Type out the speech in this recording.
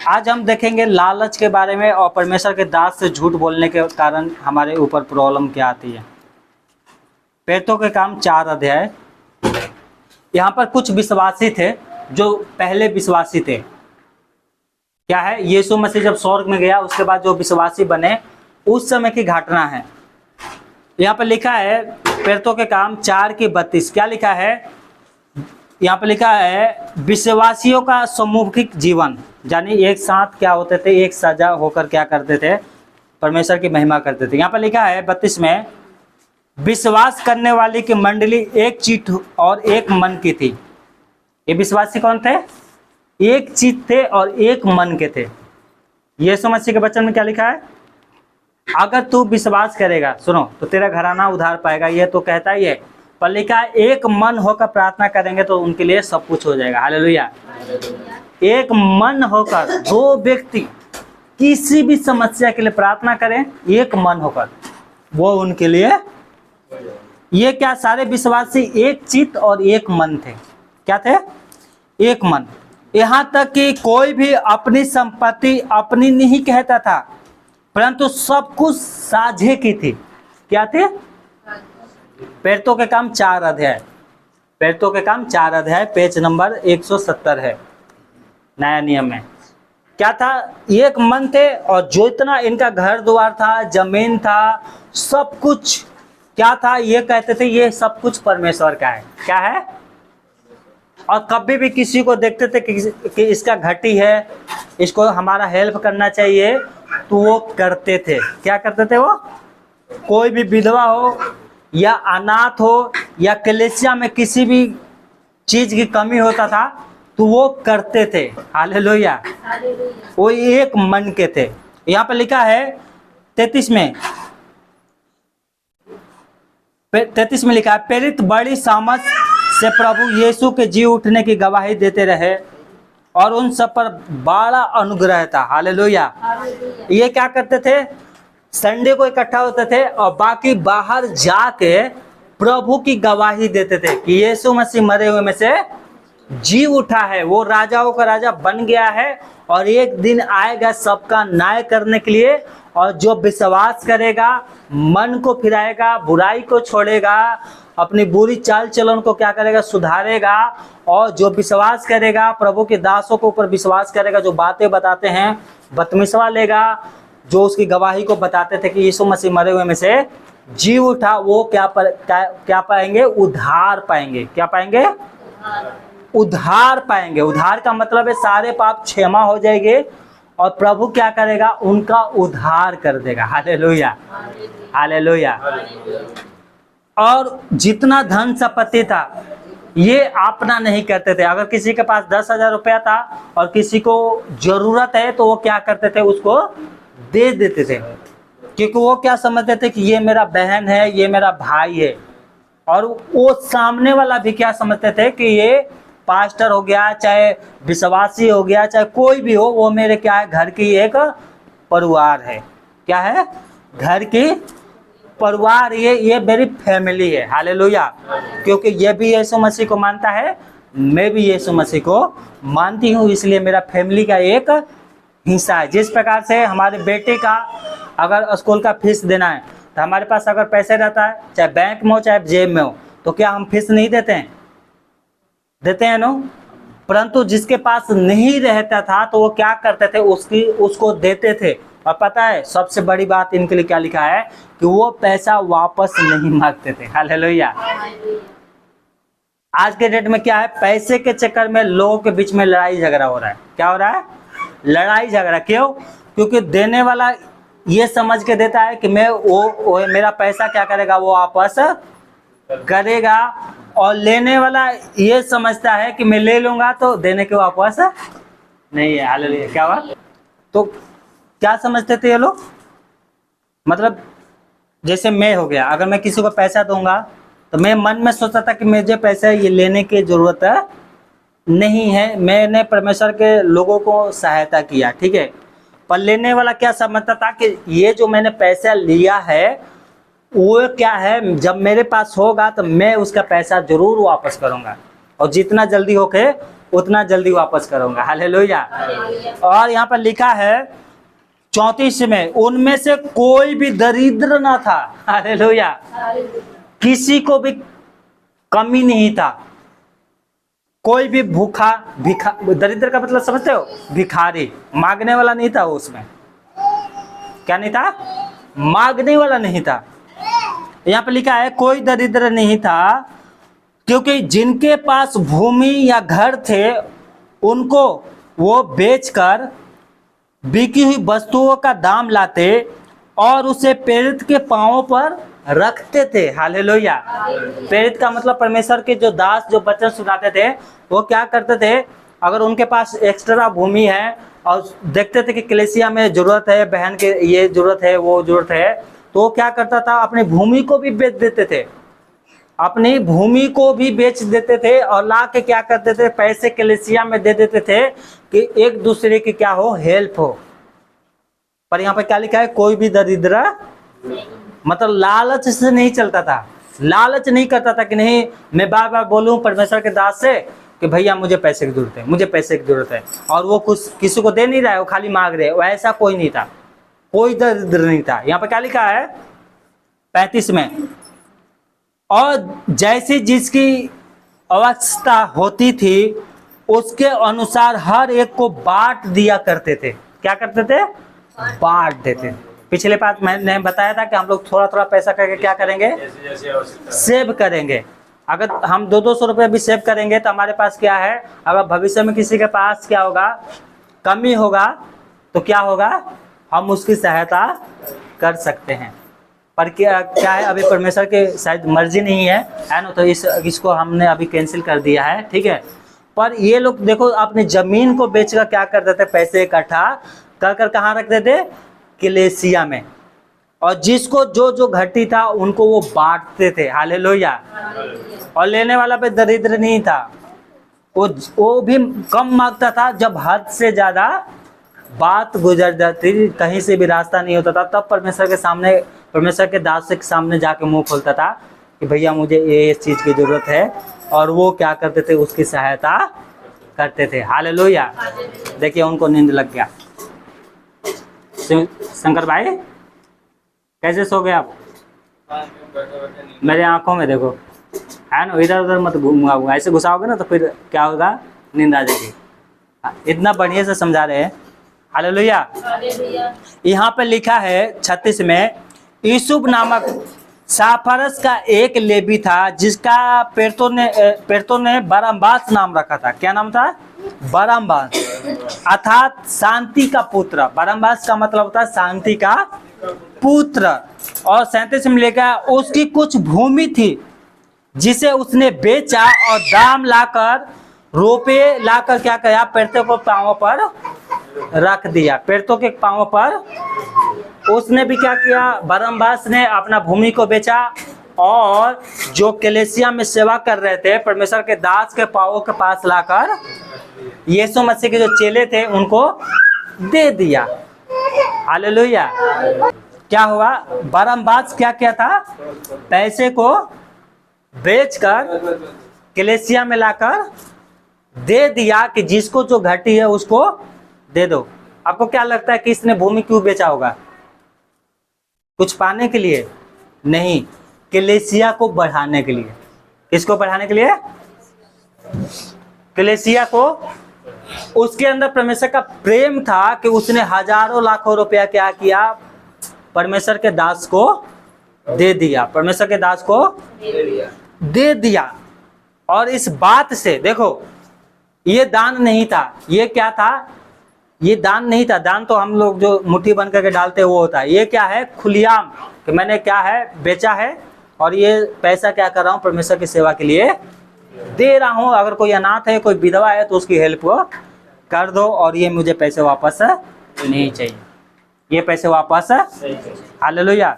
आज हम देखेंगे लालच के बारे में और परमेश्वर के दास से झूठ बोलने के कारण हमारे ऊपर प्रॉब्लम क्या आती है। प्रेरितों के काम 4 अध्याय। यहाँ पर कुछ विश्वासी थे जो पहले विश्वासी थे। क्या है, यीशु मसीह जब स्वर्ग में गया उसके बाद जो विश्वासी बने उस समय की घटना है। यहाँ पर लिखा है प्रेरितों के काम 4:32। क्या लिखा है यहाँ पर? लिखा है विश्वासियों का सम्मुखिक जीवन, यानी एक साथ क्या होते थे, एक सजा होकर क्या करते थे, परमेश्वर की महिमा करते थे। यहाँ पर लिखा है 32 में, विश्वास करने वाली की मंडली एक चित्त और एक मन की थी। ये विश्वासी कौन थे? एक चित्त थे और एक मन के थे। यीशु मसीह के वचन में क्या लिखा है? अगर तू विश्वास करेगा, सुनो, तो तेरा घराना उधार पाएगा। ये तो कहता ही है, पर लिखा है एक मन होकर प्रार्थना करेंगे तो उनके लिए सब कुछ हो जाएगा। हालेलुया। एक मन होकर दो व्यक्ति किसी भी समस्या के लिए प्रार्थना करें, एक मन होकर, वो उनके लिए, ये क्या सारे विश्वासी एक चित्त और एक मन थे। क्या थे? एक मन। यहाँ तक कि कोई भी अपनी संपत्ति अपनी नहीं कहता था, परंतु सब कुछ साझे की थी। क्या थे? प्रेरितों के काम 4 अध्याय। प्रेरितों के काम 4 अध्याय, पेज नंबर 170 है नया नियम में। क्या था? एक मन थे और जो इतना इनका घर द्वार था, जमीन था, सब कुछ क्या था, ये कहते थे ये सब कुछ परमेश्वर का है। क्या है? और कभी भी किसी को देखते थे कि इसका घटी है, इसको हमारा हेल्प करना चाहिए, तो वो करते थे। क्या करते थे वो? कोई भी विधवा हो या अनाथ हो या कलीसिया में किसी भी चीज की कमी होता था तो वो करते थे। हालेलुया। वो एक मन के थे। यहाँ पर लिखा है 33 में, 33 में लिखा है, प्रेरित बड़ी सामर्थ से प्रभु यीशु के जी उठने की गवाही देते रहे और उन सब पर बड़ा अनुग्रह था। हालेलुया। ये क्या करते थे? संडे को इकट्ठा होते थे और बाकी बाहर जाके प्रभु की गवाही देते थे कि यीशु मसीह मरे हुए में से जी उठा है, वो राजाओं का राजा बन गया है और एक दिन आएगा सबका न्याय करने के लिए। और जो विश्वास करेगा, मन को फिराएगा, बुराई को छोड़ेगा, अपनी बुरी चाल चलन को क्या करेगा, सुधारेगा, और जो विश्वास करेगा, प्रभु के दासों के ऊपर विश्वास करेगा, जो बातें बताते हैं बपतिस्मा लेगा, जो उसकी गवाही को बताते थे कि यीशु मसीह मरे हुए में से जी उठा, वो क्या पाएंगे? उद्धार पाएंगे। क्या पाएंगे? उद्धार पाएंगे। उद्धार का मतलब है सारे पाप क्षमा हो जाएंगे और प्रभु क्या करेगा? उनका उद्धार कर देगा। Hallelujah, hallelujah. और जितना धन संपत्ति था ये अपना नहीं करते थे। अगर किसी के पास 10,000 रुपया था और किसी को जरूरत है तो वो क्या करते थे? उसको दे देते थे, क्योंकि वो क्या समझते थे कि ये मेरा बहन है, ये मेरा भाई है। और वो सामने वाला भी क्या समझते थे कि ये पास्टर हो गया, चाहे विश्वासी हो गया, चाहे कोई भी हो, वो मेरे क्या है? घर की एक परिवार है। क्या है? घर की परिवार, ये मेरी फैमिली है। हालेलुया। क्योंकि ये भी यीशु मसीह को मानता है, मैं भी यीशु मसीह को मानती हूँ, इसलिए मेरा फैमिली का एक हिस्सा है। जिस प्रकार से हमारे बेटे का अगर स्कूल का फीस देना है तो हमारे पास अगर पैसे रहता है, चाहे बैंक में हो चाहे जेब में हो, तो क्या हम फीस नहीं देते हैं? देते हैं नो। परंतु जिसके पास नहीं रहता था तो वो क्या करते थे? उसको देते थे। और पता है सबसे बड़ी बात इनके लिए क्या लिखा है? कि वो पैसा वापस नहीं मांगते थे। हालेलुया। आज के डेट में क्या है? पैसे के चक्कर में लोगों के बीच में लड़ाई झगड़ा हो रहा है। क्या हो रहा है? लड़ाई झगड़ा। क्यों? क्योंकि देने वाला ये समझ के देता है कि मैं वो मेरा पैसा क्या करेगा? वो वापस करेगा। और लेने वाला ये समझता है कि मैं ले लूंगा तो देने के वापस नहीं है। हालेलुया। क्या बात? तो क्या समझते थे ये लोग? मतलब जैसे मैं हो गया, अगर मैं किसी को पैसा दूंगा तो मैं मन में सोचता था कि मुझे पैसा ये लेने की जरूरत नहीं है, मैंने परमेश्वर के लोगों को सहायता किया, ठीक है। पर लेने वाला क्या समझता था कि ये जो मैंने पैसा लिया है वो क्या है, जब मेरे पास होगा तो मैं उसका पैसा जरूर वापस करूंगा और जितना जल्दी होके उतना जल्दी वापस करूंगा। हालेलुया। और यहाँ पर लिखा है 34 में, उनमें से कोई भी दरिद्र ना था। हालेलुया। किसी को भी कमी नहीं था, कोई भी भूखा दरिद्र का मतलब समझते हो, भिखारी, मांगने वाला नहीं था उसमें। क्या नहीं था? मांगने वाला नहीं था। यहाँ पे लिखा है कोई दरिद्र नहीं था, क्योंकि जिनके पास भूमि या घर थे उनको वो बेचकर बिकी हुई वस्तुओं का दाम लाते और उसे प्रेरित के पांवों पर रखते थे। हालेलुया। प्रेरित का मतलब परमेश्वर के जो दास जो वचन सुनाते थे, वो क्या करते थे, अगर उनके पास एक्स्ट्रा भूमि है और देखते थे कि कलीसिया में जरूरत है, बहन के ये जरूरत है, वो जरूरत है, तो वो क्या करता था, अपनी भूमि को भी बेच देते थे, अपनी भूमि को भी बेच देते थे और ला के क्या करते थे, पैसे कलीसिया में दे देते थे कि एक दूसरे की क्या हो, हेल्प हो। पर यहाँ पे क्या लिखा है, कोई भी दरिद्र, मतलब लालच से नहीं चलता था, लालच नहीं करता था कि नहीं मैं बार बार बोलूं परमेश्वर के दास से कि भैया मुझे पैसे की जरूरत है, मुझे पैसे की जरूरत है, और वो कुछ किसी को दे नहीं रहा है, वो खाली मांग रहे, वैसा कोई नहीं था, कोई दरिद्र नहीं था। यहाँ पे क्या लिखा है 35 में, और जैसी जिसकी अवस्था होती थी उसके अनुसार हर एक को बांट दिया करते थे। क्या करते थे? बांट देते। पिछले बात मैंने बताया था कि हम लोग थोड़ा थोड़ा पैसा करके क्या करेंगे, सेव करेंगे। अगर हम 200-200 रुपये भी सेव करेंगे तो हमारे पास क्या है, अगर भविष्य में किसी के पास क्या होगा, कमी होगा, तो क्या होगा, हम उसकी सहायता कर सकते हैं। पर क्या है, अभी परमेश्वर के शायद मर्जी नहीं है ना, तो इसको हमने अभी कैंसिल कर दिया है, ठीक है। पर ये लोग देखो अपनी जमीन को बेचकर क्या करते थे, पैसे इकट्ठा कर कर कहाँ रखते थे, कलीसिया में, और जिसको जो जो घटी था उनको वो बांटते थे। हालेलुया। और लेने वाला पे दरिद्र नहीं था, वो भी कम मांगता था। जब हद से ज्यादा बात गुजर जाती, कहीं से भी रास्ता नहीं होता था, तब परमेश्वर के सामने, परमेश्वर के दास के सामने जाके मुंह खोलता था कि भैया मुझे ये चीज की जरूरत है, और वो क्या करते थे, उसकी सहायता करते थे। हालेलुया। देखिए उनको नींद लग गया। शंकर भाई कैसे सो गए आप? मेरे आंखों में देखो, है ना, इधर उधर मत घुमाऊंगा, ऐसे घुसाओगे ना तो फिर क्या होगा, नींद आ जाएगी। इतना बढ़िया से समझा रहे हैं। हालेलुया। यहाँ पे लिखा है 36 में, यूसुफ नामक साफरस का एक लेवी था जिसका पेरतो ने बरम्बास नाम रखा था। क्या नाम था? बरम्बास, अर्थात शांति का पुत्र। बरम्बास का मतलब होता है शांति का पुत्र। और 37 में लिखा है, उसकी कुछ भूमि थी जिसे उसने बेचा और दाम लाकर, रुपये लाकर क्या किया, पेरतो को पांवों पर रख दिया। पेरतो के पांवों पर उसने भी क्या किया, बरम्बास ने अपना भूमि को बेचा और जो कलीसिया में सेवा कर रहे थे परमेश्वर के दास के पांवों के पास लाकर यीशु मसीह के जो चेले थे उनको दे दिया। हालेलुया। क्या हुआ, बरम्बास क्या किया था, पैसे को बेचकर कलीसिया में लाकर दे दिया कि जिसको जो घटी है उसको दे दो। आपको क्या लगता है कि इसने भूमि क्यों बेचा होगा? कुछ पाने के लिए नहीं, कलीसिया को बढ़ाने के लिए। किसको बढ़ाने के लिए? कलीसिया को। उसके अंदर परमेश्वर का प्रेम था कि उसने हजारों लाखों रुपया क्या किया, परमेश्वर के दास को दे दिया, परमेश्वर के दास को दे दिया। और इस बात से देखो, ये दान नहीं था, ये क्या था, ये दान नहीं था। दान तो हम लोग जो मुट्ठी बन करके डालते हैं वो होता है। ये क्या है, खुलियाम कि मैंने क्या है, बेचा है और ये पैसा क्या कर रहा हूँ, परमेश्वर की सेवा के लिए दे रहा हूँ। अगर कोई अनाथ है, कोई विधवा है तो उसकी हेल्प कर दो, और ये मुझे पैसे वापस नहीं चाहिए, ये पैसे वापस। हालेलुया।